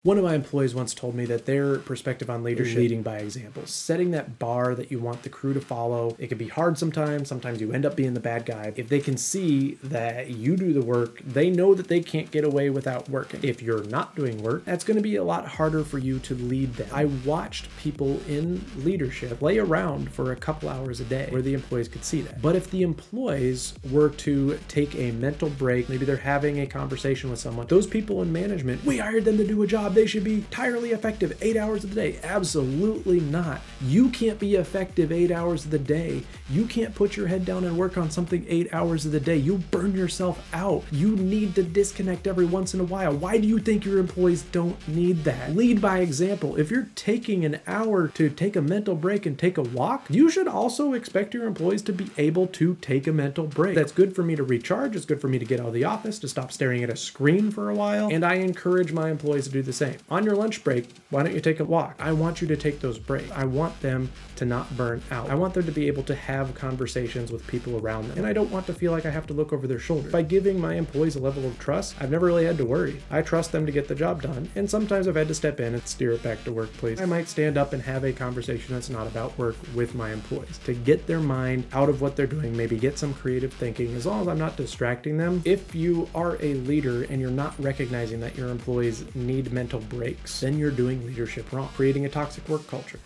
One of my employees once told me that their perspective on leadership is leading by example, setting that bar that you want the crew to follow. It can be hard sometimes. Sometimes you end up being the bad guy. If they can see that you do the work, they know that they can't get away without working. If you're not doing work, that's going to be a lot harder for you to lead them. I watched people in leadership play around for a couple hours a day where the employees could see that. But if the employees were to take a mental break, maybe they're having a conversation with someone, those people in management, we hired them to do a job. They should be entirely effective 8 hours of the day. Absolutely not. You can't be effective 8 hours of the day. You can't put your head down and work on something 8 hours of the day. You'll burn yourself out. You need to disconnect every once in a while. Why do you think your employees don't need that? Lead by example. If you're taking an hour to take a mental break and take a walk, you should also expect your employees to be able to take a mental break. That's good for me to recharge. It's good for me to get out of the office, to stop staring at a screen for a while. And I encourage my employees to do the same. On your lunch break, why don't you take a walk? I want you to take those breaks. I want them to not burn out. I want them to be able to have conversations with people around them. And I don't want to feel like I have to look over their shoulder. By giving my employees a level of trust, I've never really had to worry. I trust them to get the job done. And sometimes I've had to step in and steer it back to work, please. I might stand up and have a conversation that's not about work with my employees to get their mind out of what they're doing, maybe get some creative thinking, as long as I'm not distracting them. If you are a leader and you're not recognizing that your employees need mental breaks, then you're doing leadership wrong, creating a toxic work culture.